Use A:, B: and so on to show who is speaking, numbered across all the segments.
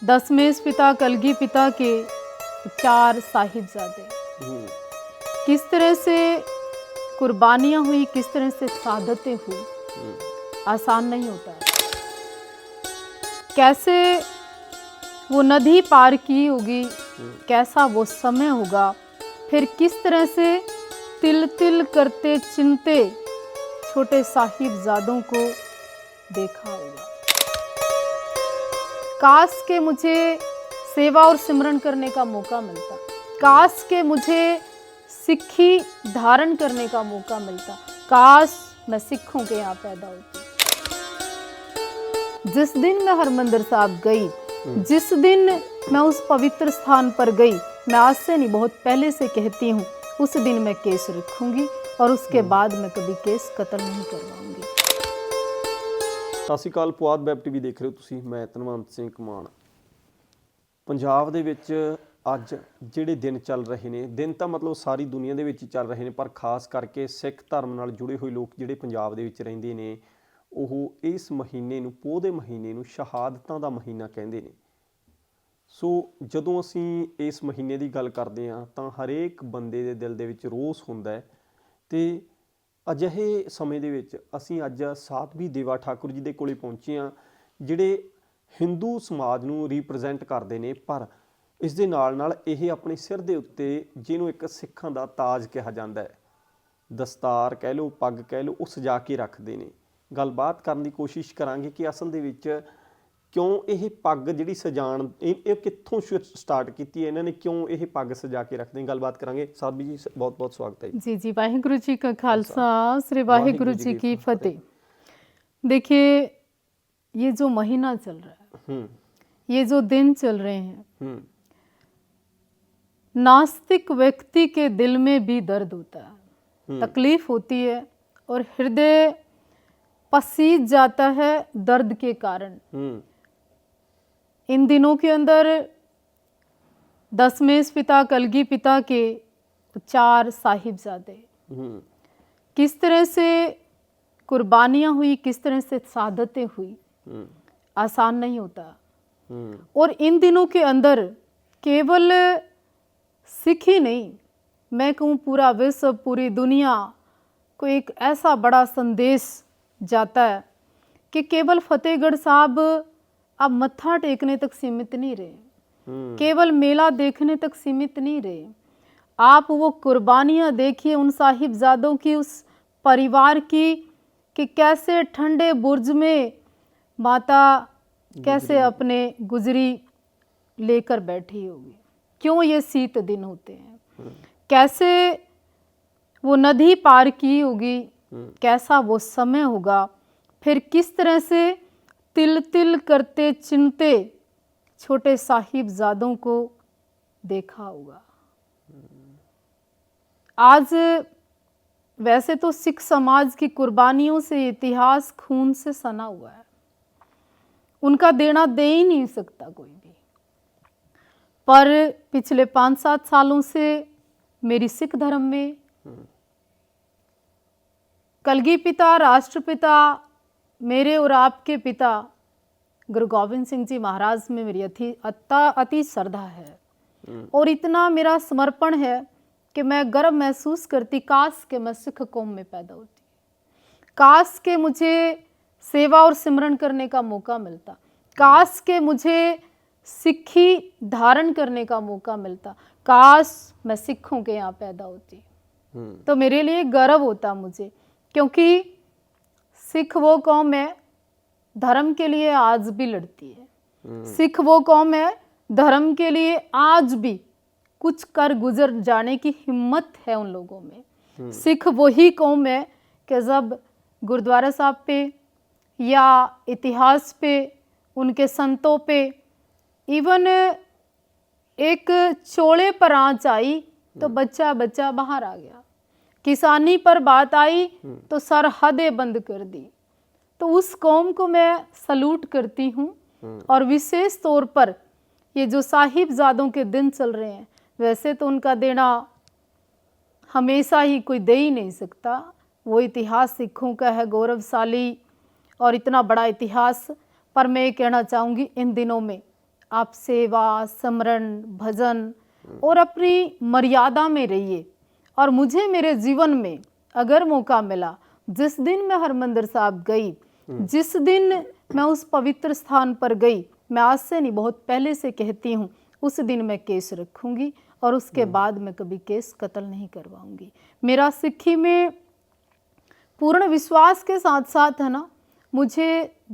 A: दशमेश पिता कलगी पिता के 4 साहिबजादे, किस तरह से कुर्बानियाँ हुई, किस तरह से शहादतें हुई, आसान नहीं होता। कैसे वो नदी पार की होगी, कैसा वो समय होगा, फिर किस तरह से तिल तिल करते चिनते छोटे साहिबजादों को देखा होगा। काश के मुझे सेवा और सिमरन करने का मौका मिलता, काश के मुझे सिक्खी धारण करने का मौका मिलता, काश मैं सिखों के यहाँ पैदा होती। जिस दिन मैं हरमंदिर साहब गई, जिस दिन मैं उस पवित्र स्थान पर गई, मैं आज से नहीं बहुत पहले से कहती हूँ, उस दिन मैं केस रखूंगी और उसके बाद मैं कभी केस कतल नहीं करवाऊंगी।
B: ਸਤਿ ਸ਼੍ਰੀ ਅਕਾਲ, ਪੁਆਧ ਵੈਬ ਟੀਵੀ ਦੇਖ ਰਹੇ ਹੋ ਤੁਸੀਂ। ਮੈਂ ਧਨਵੰਤ ਸਿੰਘ ਕਮਾਨ। ਪੰਜਾਬ ਦੇ ਵਿੱਚ ਅੱਜ ਜਿਹੜੇ ਦਿਨ ਚੱਲ ਰਹੇ ਨੇ, ਦਿਨ ਤਾਂ ਮਤਲਬ ਸਾਰੀ ਦੁਨੀਆ ਦੇ ਵਿੱਚ ਹੀ ਚੱਲ ਰਹੇ ਨੇ, ਪਰ ਖਾਸ ਕਰਕੇ ਸਿੱਖ ਧਰਮ ਨਾਲ ਜੁੜੇ ਹੋਏ ਲੋਕ ਜਿਹੜੇ ਪੰਜਾਬ ਦੇ ਵਿੱਚ ਰਹਿੰਦੇ ਨੇ, ਉਹ ਇਸ ਮਹੀਨੇ ਨੂੰ, ਪੋਹ ਦੇ ਮਹੀਨੇ ਨੂੰ ਸ਼ਹਾਦਤਾਂ ਦਾ ਮਹੀਨਾ ਕਹਿੰਦੇ ਨੇ। ਸੋ ਜਦੋਂ ਅਸੀਂ ਇਸ ਮਹੀਨੇ ਦੀ ਗੱਲ ਕਰਦੇ ਹਾਂ ਤਾਂ ਹਰੇਕ ਬੰਦੇ ਦੇ ਦਿਲ ਦੇ ਵਿੱਚ ਰੋਸ ਹੁੰਦਾ ਹੈ। ਅਤੇ ਅਜਿਹੇ ਸਮੇਂ ਦੇ ਵਿੱਚ ਅਸੀਂ ਅੱਜ ਸਾਧਵੀ ਦੇਵਾ ਠਾਕੁਰ ਜੀ ਦੇ ਕੋਲੇ ਪਹੁੰਚੇ ਹਾਂ, ਜਿਹੜੇ ਹਿੰਦੂ ਸਮਾਜ ਨੂੰ ਰਿਪਰੈਜ਼ੈਂਟ ਕਰਦੇ ਨੇ, ਪਰ ਇਸ ਦੇ ਨਾਲ ਨਾਲ ਇਹ ਆਪਣੇ ਸਿਰ ਦੇ ਉੱਤੇ, ਜਿਹਨੂੰ ਇੱਕ ਸਿੱਖਾਂ ਦਾ ਤਾਜ ਕਿਹਾ ਜਾਂਦਾ ਹੈ, ਦਸਤਾਰ ਕਹਿ ਲਓ, ਪੱਗ ਕਹਿ ਲਓ, ਉਹ ਸਜਾ ਕੇ ਰੱਖਦੇ ਨੇ। ਗੱਲਬਾਤ ਕਰਨ ਦੀ ਕੋਸ਼ਿਸ਼ ਕਰਾਂਗੇ ਕਿ ਅਸਲ ਦੇ ਵਿੱਚ ਕਿਉਂ ਇਹ ਪੱਗ ਜਿਹੜੀ ਸਜਾਉਣ, ਇਹ ਕਿੱਥੋਂ ਸਟਾਰਟ ਕੀਤੀ ਹੈ ਇਹਨਾਂ ਨੇ, ਕਿਉਂ ਇਹ ਪੱਗ ਸਜਾ ਕੇ ਰੱਖਦੇ ਨੇ। ਗੱਲਬਾਤ ਕਰਾਂਗੇ। ਸਾਧਵੀ ਜੀ ਬਹੁਤ ਬਹੁਤ ਸਵਾਗਤ ਹੈ
A: जी जी। वाहिगुरु जी का खालसा, श्री वाहिगुरु जी की फतेह। देखिए, ये जो महीना चल रहा है, ये जो दिन चल रहे हैं, नास्तिक व्यक्ति के दिल में भी दर्द होता है, तकलीफ होती है और हृदय पसीज जाता है दर्द के कारण। इन दिनों के अंदर दशमेश पिता कलगी पिता के 4 साहिबजादे, किस तरह से कुर्बानियाँ हुई, किस तरह से शहादतें हुई, आसान नहीं होता। और इन दिनों के अंदर केवल सिख ही नहीं, मैं कहूँ पूरा विश्व, पूरी दुनिया को एक ऐसा बड़ा संदेश जाता है कि केवल फतेहगढ़ साहब अब मत्था टेकने तक सीमित नहीं रहे, केवल मेला देखने तक सीमित नहीं रहे। आप वो कुर्बानियाँ देखिए उन साहिबजादों की, उस परिवार की, कि कैसे ठंडे बुर्ज में माता कैसे अपने गुजरी लेकर बैठी होगी, क्यों ये शीत दिन होते हैं, कैसे वो नदी पार की होगी, कैसा वो समय होगा, फिर किस तरह से तिल तिल करते चिनते छोटे साहिबजादों को देखा होगा। आज वैसे तो सिख समाज की कुर्बानियों से इतिहास खून से सना हुआ है, उनका देना दे ही नहीं सकता कोई भी। पर पिछले 5-7 सालों से मेरी सिख धर्म में कलगी पिता, राष्ट्रपिता, मेरे और आपके पिता गुरु गोविंद सिंह जी महाराज में मेरी अति श्रद्धा है और इतना मेरा समर्पण है कि मैं गर्व महसूस करती, काश के मैं सिख कौम में पैदा होती, काश के मुझे सेवा और सिमरन करने का मौका मिलता, काश के मुझे सिक्खी धारण करने का मौका मिलता, काश मैं सिखों के यहाँ पैदा होती। तो मेरे लिए गर्व होता मुझे, क्योंकि सिख वो कौम है धर्म के लिए आज भी लड़ती है, सिख वो कौम है धर्म के लिए आज भी कुछ कर गुजर जाने की हिम्मत है उन लोगों में। सिख वही कौम है कि जब गुरुद्वारा साहब पे या इतिहास पे, उनके संतों पे, इवन एक चोले पर आँच आई तो बच्चा बच्चा बाहर आ गया, किसानी पर बात आई तो सरहदें बंद कर दी। तो उस कौम को मैं सलूट करती हूँ। और विशेष तौर पर ये जो साहिबजादों के दिन चल रहे हैं, वैसे तो उनका देना हमेशा ही कोई दे ही नहीं सकता, वो इतिहास सिखों का है गौरवशाली और इतना बड़ा इतिहास। पर मैं ये कहना चाहूँगी, इन दिनों में आप सेवा, समरण, भजन और अपनी मर्यादा में रहिए। और मुझे मेरे जीवन में अगर मौका मिला, जिस दिन मैं हरमंदिर साहब गई, जिस दिन मैं उस पवित्र स्थान पर गई, मैं आज से नहीं बहुत पहले से कहती हूँ, उस दिन मैं केस रखूंगी और उसके बाद मैं कभी केस कत्ल नहीं करवाऊंगी। मेरा सिक्खी में पूर्ण विश्वास के साथ साथ है ना, मुझे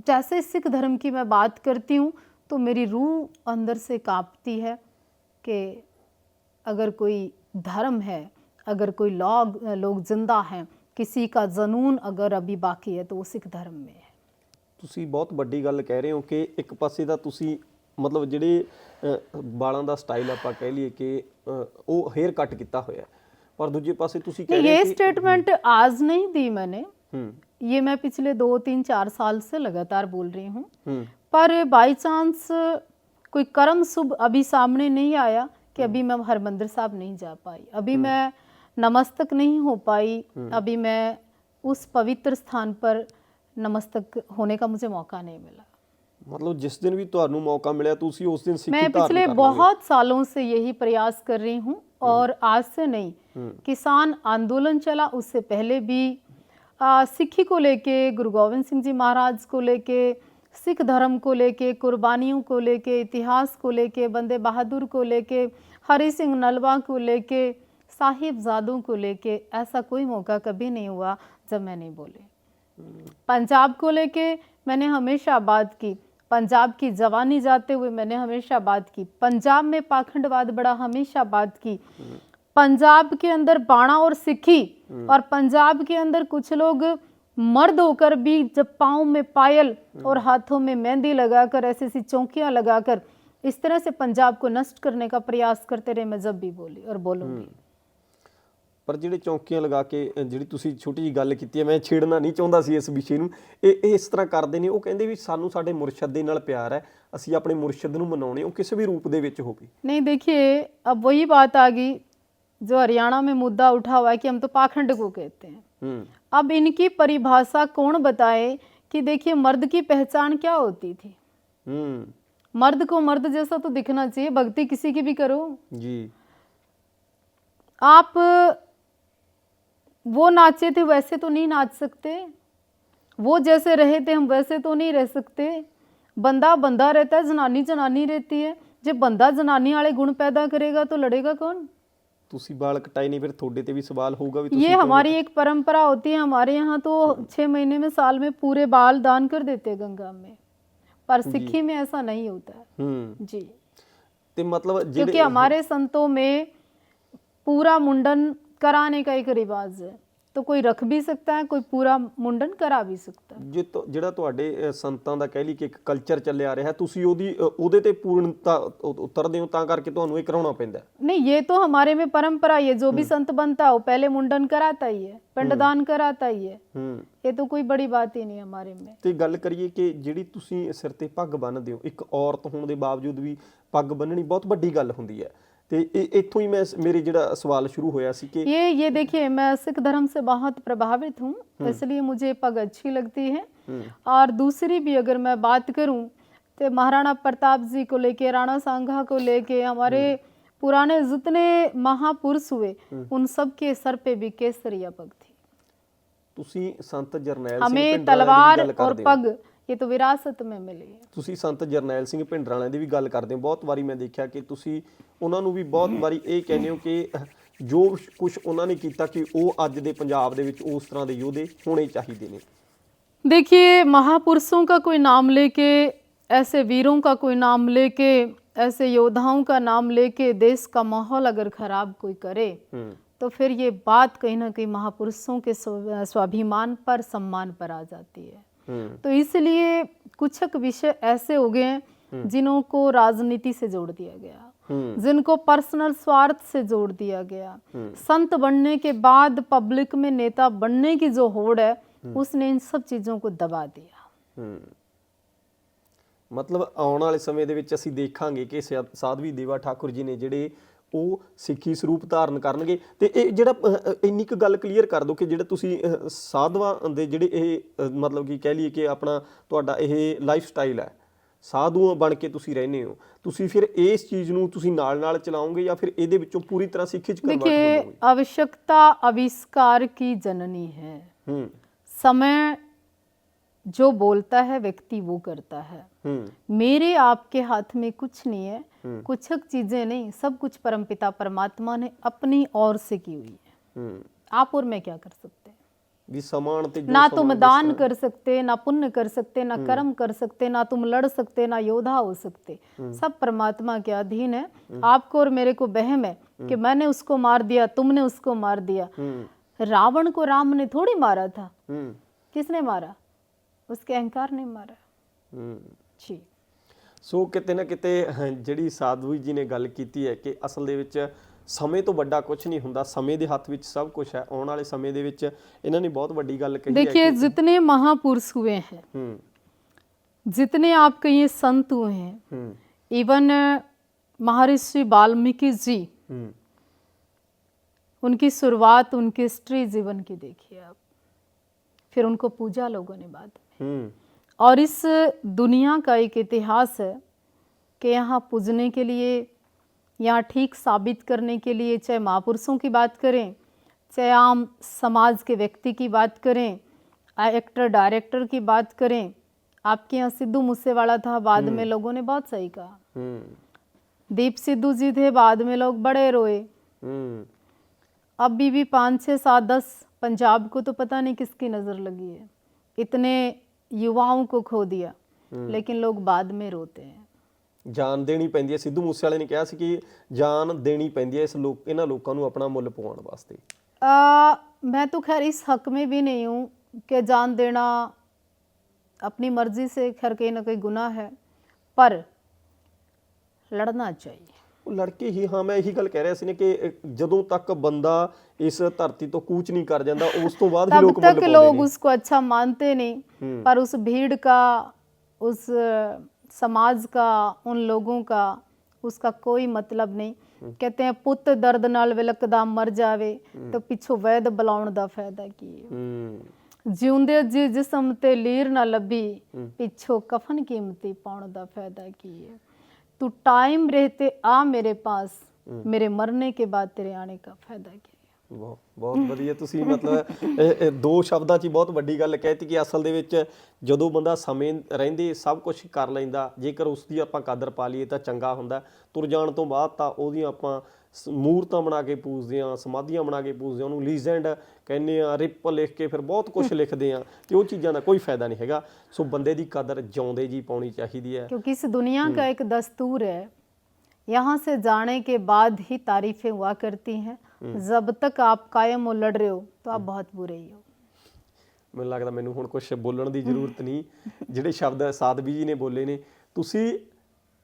A: जैसे सिख धर्म की मैं बात करती हूँ तो मेरी रूह अंदर से कांपती है कि अगर कोई धर्म है, अगर कोई लोग जिंदा हैं, किसी का जनून अगर अभी बाकी है तो वो सिख धर्म में है।
B: ਤੁਸੀਂ ਬਹੁਤ ਵੱਡੀ ਗੱਲ ਕਹਿ ਰਹੇ ਹੋ ਕਿ ਇੱਕ ਪਾਸੇ ਦਾ ਤੁਸੀਂ ਮਤਲਬ ਜਿਹੜੇ ਵਾਲਾਂ ਦਾ ਸਟਾਈਲ ਆਪਾਂ ਕਹਿ ਲਈਏ ਕਿ ਉਹ ਹੇਅਰ ਕੱਟ ਕੀਤਾ ਹੋਇਆ ਹੈ, ਪਰ ਦੂਜੇ ਪਾਸੇ ਤੁਸੀਂ ਕਹਿ ਰਹੇ
A: ये
B: ਹੋ कि
A: स्टेटमेंट आज नहीं दी मैंने,
B: हम्म
A: ये मैं पिछले 2, 3, 4 साल से लगातार बोल रही हूँ।
B: हम्म
A: पर बाई चांस कोई कर्म शुभ अभी सामने नहीं आया कि अभी मैं हरमंदिर साहब नहीं जा पाई, अभी मैं नमस्तक नहीं हो पाई, अभी मैं उस पवित्र स्थान पर नमस्तक होने का मुझे मौका नहीं मिला।
B: मतलब जिस दिन भी ਤੁਹਾਨੂੰ मौका मिला ਤੁਸੀਂ ਉਸ दिन सिक्खी
A: मैं
B: धारण
A: पिछले
B: कर लोगे।
A: बहुत सालों से यही प्रयास कर रही हूँ और आज से नहीं, किसान आंदोलन चला उससे पहले भी सिक्खी को लेके, गुरु गोविंद सिंह जी महाराज को लेके, सिख धर्म को लेके, कुर्बानियों को लेके, इतिहास को लेके, बंदे बहादुर को लेके, हरि सिंह नलवा को लेके, साहिबजादों को लेके, ऐसा कोई मौका कभी नहीं हुआ जब मैं नहीं बोली। पंजाब को लेके मैंने हमेशा बात की, पंजाब की जवानी जाते हुए मैंने हमेशा बात की, पंजाब में पाखंडवाद बड़ा हमेशा बात की, पंजाब के अंदर बाणा और सिक्खी, और पंजाब के अंदर कुछ लोग मर्द होकर भी जब पाँव में पायल और हाथों में मेहंदी लगाकर, ऐसी ऐसी चौकियां लगाकर इस तरह से पंजाब को नष्ट करने का प्रयास करते रहे, मैं जब भी बोली और बोलूंगी।
B: ਪਰ ਜਿਹੜੇ ਚੌਂਕੀਆਂ ਲਗਾ ਕੇ ਜਿਹੜੀ ਤੁਸੀਂ ਛੋਟੀ ਜੀ ਗੱਲ ਕੀਤੀ ਹੈ, ਮੈਂ ਛੇੜਨਾ ਨਹੀਂ ਚਾਹੁੰਦਾ ਸੀ ਇਸ ਵਿਸ਼ੇ ਨੂੰ, ਇਹ ਇਸ ਤਰ੍ਹਾਂ ਕਰਦੇ ਨੇ, ਉਹ ਕਹਿੰਦੇ ਵੀ ਸਾਨੂੰ ਸਾਡੇ ਮੁਰਸ਼ਦ ਦੇ ਨਾਲ ਪਿਆਰ ਹੈ, ਅਸੀਂ ਆਪਣੇ ਮੁਰਸ਼ਦ ਨੂੰ ਮਨਾਉਣੇ, ਉਹ ਕਿਸੇ ਵੀ ਰੂਪ ਦੇ ਵਿੱਚ ਹੋਵੇ।
A: नहीं देखिए, अब वही बात आ गई जो हरियाणा में मुद्दा उठा हुआ है कि हम तो पाखंड को कहते हैं। अब इनकी परिभाषा कौन बताए कि देखिए मर्द की पहचान क्या होती थी। मर्द को मर्द जैसा तो दिखना चाहिए, भक्ति किसी की भी करो
B: जी।
A: आप वो नाचे थे वैसे तो नहीं नाच सकते, वो जैसे रहे थे हम वैसे तो नहीं रह सकते। बंदा बंदा रहता है, जनानी जनानी रहती है। जब बंदा जनानी वाले गुण पैदा करेगा तो लड़ेगा कौन।
B: ਤੁਸੀਂ ਵਾਲ ਕਟਾਏ ਨਹੀਂ, ਫਿਰ ਤੁਹਾਡੇ ਤੇ ਵੀ ਸਵਾਲ ਹੋਊਗਾ ਵੀ
A: ये हमारी एक परंपरा होती है, हमारे यहाँ तो 6 महीने में, साल में पूरे बाल दान कर देते हैं गंगा में, पर सिक्खी में ऐसा नहीं होता है जी।
B: ਤੇ ਮਤਲਬ
A: क्योंकि हमारे संतों में पूरा मुंडन कराने का एक रिवाज है, तो कोई रख भी सकता है, कोई पूरा मुंडन करा भी सकता है।
B: ਜਿਹੜਾ ਤੁਹਾਡੇ ਸੰਤਾਂ ਦਾ ਕਹਿ ਲਈ ਕਿ ਇੱਕ ਕਲਚਰ ਚੱਲਿਆ ਆ ਰਿਹਾ, ਤੁਸੀਂ ਉਹਦੇ ਤੇ ਪੂਰਨਤਾ ਉਤਰਦੇ ਹੋ, ਤਾਂ ਕਰਕੇ ਤੁਹਾਨੂੰ ਇਹ ਕਰਾਉਣਾ ਪੈਂਦਾ।
A: नहीं, ये तो हमारे में परंपरा ही है, जो भी संत बनता है वो पहले मुंडन कराता ही है, पिंडदान कराता ही है, ये तो कोई बड़ी बात ही नहीं है हमारे में।
B: ਤੇ ਗੱਲ ਕਰੀਏ ਕਿ ਜਿਹੜੀ ਤੁਸੀਂ ਸਿਰ ਤੇ ਪੱਗ ਬੰਨ੍ਹਦੇ ਹੋ, ਇੱਕ ਔਰਤ ਹੋਣ ਦੇ ਬਾਵਜੂਦ ਵੀ ਪੱਗ ਬੰਨਣੀ ਬਹੁਤ ਵੱਡੀ ਗੱਲ ਹੁੰਦੀ ਹੈ, ਤੇ ਇੱਥੋਂ ਹੀ ਮੈਂ ਮੇਰੇ ਜਿਹੜਾ ਸਵਾਲ ਸ਼ੁਰੂ ਹੋਇਆ ਸੀ कि
A: ये देखिए, मैं सिख धर्म से बहुत प्रभावित हूँ, इसलिए मुझे पग अच्छी लगती है। और दूसरी भी अगर मैं बात करूँ तो महाराणा प्रताप जी को लेके, राणा सांघा को लेके, हमारे पुराने जितने महापुरुष हुए उन सब के सर पे भी केसरिया पग थी।
B: ਤੁਸੀਂ ਸੰਤ ਜਰਨੈਲ ਸਿੰਘ
A: हमें
B: ਭਿੰਡਰਾਂ
A: तलवार
B: ਦੀ ਗੱਲ
A: और
B: ਕਰਦੇ ਹੋ,
A: पग ये तो विरासत में मिली है।
B: ਤੁਸੀਂ ਸੰਤ ਜਰਨੈਲ ਸਿੰਘ ਭਿੰਡਰਾਂ ਵਾਲਿਆਂ ਦੀ ਵੀ ਗੱਲ ਕਰਦੇ ਹੋ। ਬਹੁਤ ਵਾਰੀ ਮੈਂ ਦੇਖਿਆ ਕਿ ਤੁਸੀਂ ਉਹਨਾਂ ਨੂੰ ਵੀ ਬਹੁਤ ਵਾਰੀ ਇਹ ਕਹਿੰਦੇ ਹੋ ਕਿ ਜੋ ਕੁਝ ਉਹਨਾਂ ਨੇ ਕੀਤਾ ਕਿ ਉਹ ਅੱਜ ਦੇ ਪੰਜਾਬ ਦੇ ਵਿੱਚ ਉਸ ਤਰ੍ਹਾਂ ਦੇ ਯੋਧੇ ਹੋਣੇ ਚਾਹੀਦੇ ਨੇ।
A: देखिए, महापुरुषों का कोई नाम लेके, ऐसे वीरों का कोई नाम लेके, ऐसे योद्धाओं का नाम लेके देश का माहौल अगर खराब कोई करे तो फिर ये बात कहीं ना कहीं महापुरुषों के स्वाभिमान पर, सम्मान पर आ जाती है। तो इसलिए कुछ विषय ऐसे हो गए हैं जिनको राजनीति से जोड़ दिया गया, जिनको पर्सनल स्वार्थ से जोड़ दिया गया। संत बनने के बाद पब्लिक में नेता बनने की जो होड़ है, उसने इन सब चीजों को दबा दिया।
B: ਮਤਲਬ ਆਉਣ ਵਾਲੇ ਸਮੇਂ ਦੇ ਵਿੱਚ ਅਸੀਂ ਦੇਖਾਂਗੇ ਕਿ ਸਾਧਵੀ ਦੇਵਾ ਠਾਕੁਰ ਜੀ ਨੇ ਜਿਹੜੇ ਉਹ ਸਿੱਖੀ ਸਰੂਪ ਧਾਰਨ ਕਰਨਗੇ। ਤੇ ਇਹ ਜਿਹੜਾ ਇੰਨੀ ਕੁ ਗੱਲ ਕਲੀਅਰ ਕਰ ਦਿਓ ਕਿ ਜਿਹੜਾ ਤੁਸੀਂ ਸਾਧਵਾਂ ਦੇ ਜਿਹੜੇ ਇਹ ਮਤਲਬ ਕਿ ਕਹਿ ਲਈਏ ਕਿ ਆਪਣਾ ਤੁਹਾਡਾ ਇਹ ਲਾਈਫ ਸਟਾਈਲ ਹੈ, ਸਾਧੂ ਬਣ ਕੇ ਤੁਸੀਂ ਰਹਿੰਦੇ ਹੋ, ਤੁਸੀਂ ਫਿਰ ਇਸ ਚੀਜ਼ ਨੂੰ ਤੁਸੀਂ ਨਾਲ ਚਲਾਓਗੇ ਜਾਂ ਫਿਰ ਇਹਦੇ ਵਿੱਚੋਂ ਪੂਰੀ ਤਰ੍ਹਾਂ ਸਿੱਖੀ ਚ ਕਨਵਰਟ ਹੋ
A: देखिए,
B: ਜਾਓਗੇ?
A: आवश्यकता आविष्कार की जननी है।
B: हम्म
A: समय जो बोलता है व्यक्ति वो करता है। मेरे आपके हाथ में कुछ नहीं है, कुछ चीजें नहीं, सब कुछ परमपिता परमात्मा ने अपनी ओर से की हुई है। आप और मैं क्या कर सकते हैं?
B: भी समान ते जो
A: ना
B: समान
A: तुम
B: जिस
A: दान
B: तरह-
A: कर सकते, ना पुण्य कर सकते, ना कर्म कर सकते, ना तुम लड़ सकते, ना योद्धा हो सकते। सब परमात्मा के अधीन है। आपको और मेरे को वहम है कि मैंने उसको मार दिया, तुमने उसको मार दिया। रावण को राम ने थोड़ी मारा था। किसने मारा? उसके अहंकार ने मारा। जी।
B: ਸੋ ਕਿਤੇ ਨਾ ਕਿਤੇ ਜਿਹੜੀ ਸਾਧੂ ਜੀ ਨੇ ਗੱਲ ਕੀਤੀ ਹੈ ਕਿ ਅਸਲ ਦੇ ਵਿੱਚ ਸਮੇਂ ਤੋਂ ਵੱਡਾ ਕੁਝ ਨਹੀਂ ਹੁੰਦਾ, ਸਮੇਂ ਦੇ ਹੱਥ ਵਿੱਚ ਸਭ ਕੁਝ ਹੈ। ਆਉਣ ਵਾਲੇ ਸਮੇਂ ਦੇ ਵਿੱਚ ਇਹਨਾਂ ਨੇ ਬਹੁਤ ਵੱਡੀ ਗੱਲ ਕਹੀ ਹੈ
A: देखिए, जितने महापुरुष हुए हैं, जितने आप कहिए संत हुए हैं, इवन महर्षि वाल्मीकि जी, उनकी शुरुआत, उनकी हिस्ट्री जीवन की देखिए आप। फिर उनको पूजा लोगों ने बाद में। और इस दुनिया का एक इतिहास है कि यहाँ पूजने के लिए, यहाँ ठीक साबित करने के लिए, चाहे महापुरुषों की बात करें, चाहे आम समाज के व्यक्ति की बात करें, एक्टर डायरेक्टर की बात करें, आपके यहाँ सिद्धू मूसेवाला था, बाद में लोगों ने बहुत सही कहा। दीप सिद्धू जी थे, बाद में लोग बड़े रोए। अभी भी 5, 6, 7, 10 पंजाब को तो पता नहीं किसकी नज़र लगी है, इतने युवाओं को खो दिया, लेकिन लोग बाद में रोते हैं।
B: ਜਾਨ ਦੇਣੀ ਪੈਂਦੀ ਹੈ। ਸਿੱਧੂ ਮੂਸੇ ਵਾਲੇ ਨੇ ਕਿਹਾ ਸੀ ਕਿ ਜਾਨ ਦੇਣੀ ਪੈਂਦੀ ਹੈ ਇਹਨਾਂ ਲੋਕਾਂ ਨੂੰ ਆਪਣਾ ਮੁੱਲ ਪਵਾਉਣ ਵਾਸਤੇ।
A: मैं तो खैर इस हक में भी नहीं हूँ कि जान देना अपनी मर्जी से खैर कहीं ना कहीं गुनाह है, पर लड़ना चाहिए।
B: ਉਹ ਲੜਕੇ ਹੀ, ਹਾਂ ਮੈਂ ਇਹੀ ਗੱਲ ਕਹਿ ਰਿਹਾ ਸੀ ਨੇ ਕਿ ਜਦੋਂ ਤੱਕ ਬੰਦਾ ਇਸ ਧਰਤੀ ਤੋਂ ਕੂਚ ਨਹੀਂ ਕਰ ਜਾਂਦਾ ਉਸ ਤੋਂ ਬਾਅਦ ਹੀ
A: तब
B: ਲੋਕ ਮੁੱਲ
A: तक
B: ਪਾਉਂਦੇ
A: लोग
B: ਨੇ।
A: उसको अच्छा मानते नहीं, पर उस भीड़ का, उस समाज का, उन लोगों का उसका कोई मतलब नहीं। कहते हैं पुੱਤ दर्द नाल विलकदा मर जावे तो पिछों वैद बुलाउण दा फायदा की है। ਜਿਉਂਦੇ ਜੀ ਜਿਸਮ ਤੇ ਲੀਰ ਨਾ ਲੱਭੀ ਪਿੱਛੋਂ ਕਫਨ ਕੀਮਤੀ ਪਾਉਣ ਦਾ ਫਾਇਦਾ ਕੀ ਹੈ। तू टाइम रहते आ मेरे पास, मेरे मरने के बाद तेरे आने का फायदा क्या है।
B: ਬਹੁਤ ਬਹੁਤ ਵਧੀਆ। ਤੁਸੀਂ ਮਤਲਬ ਇਹ ਦੋ ਸ਼ਬਦਾਂ 'ਚ ਹੀ ਬਹੁਤ ਵੱਡੀ ਗੱਲ ਕਹਿਤੀ ਕਿ ਅਸਲ ਦੇ ਵਿੱਚ ਜਦੋਂ ਬੰਦਾ ਸਮੇਂ ਰਹਿੰਦੇ ਸਭ ਕੁਝ ਕਰ ਲੈਂਦਾ, ਜੇਕਰ ਉਸ ਦੀ ਆਪਾਂ ਕਦਰ ਪਾ ਲਈਏ ਤਾਂ ਚੰਗਾ ਹੁੰਦਾ। ਤੁਰ ਜਾਣ ਤੋਂ ਬਾਅਦ ਤਾਂ ਉਹਦੀਆਂ ਆਪਾਂ ਮੂਰਤਾਂ ਬਣਾ ਕੇ ਪੂਜਦੇ ਹਾਂ, ਸਮਾਧੀਆਂ ਬਣਾ ਕੇ ਪੂਜਦੇ ਹਾਂ, ਉਹਨੂੰ ਲੀਜੈਂਡ ਕਹਿੰਦੇ ਆ, ਰਿਪ ਲਿਖ ਕੇ ਫਿਰ ਬਹੁਤ ਕੁਝ ਲਿਖਦੇ ਆ, ਤੇ ਉਹ ਚੀਜ਼ਾਂ ਦਾ ਕੋਈ ਫਾਇਦਾ ਨਹੀਂ ਹੈਗਾ। ਸੋ ਬੰਦੇ ਦੀ ਕਦਰ ਜਿਉਂਦੇ ਜੀ ਪਾਉਣੀ ਚਾਹੀਦੀ ਹੈ।
A: क्योंकि इस दुनिया का एक दस्तूर है, यहाँ से जाने के बाद ही तारीफें हुआ करती हैं। जब तक आप कायम हो लड़ रहे हो तो आप बहुत बुरे ही हो।
B: ਮੈਨੂੰ ਲੱਗਦਾ ਮੈਨੂੰ ਹੁਣ ਕੁਝ ਬੋਲਣ ਦੀ ਜ਼ਰੂਰਤ ਨਹੀਂ। ਜਿਹੜੇ ਸ਼ਬਦ ਸਾਧਵੀ ਜੀ ਨੇ ਬੋਲੇ ਨੇ, ਤੁਸੀਂ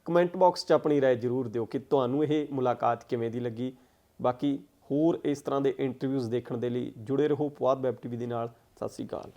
B: ਕਮੈਂਟ ਬਾਕਸ 'ਚ ਆਪਣੀ ਰਾਏ ਜ਼ਰੂਰ ਦਿਓ ਕਿ ਤੁਹਾਨੂੰ ਇਹ ਮੁਲਾਕਾਤ ਕਿਵੇਂ ਦੀ ਲੱਗੀ। ਬਾਕੀ ਹੋਰ ਇਸ ਤਰ੍ਹਾਂ ਦੇ ਇੰਟਰਵਿਊਜ਼ ਦੇਖਣ ਦੇ ਲਈ ਜੁੜੇ ਰਹੋ ਪੁਆਧ ਵੈਬ ਟੀਵੀ ਦੇ ਨਾਲ। ਸਤਿ ਸ਼੍ਰੀ ਅਕਾਲ।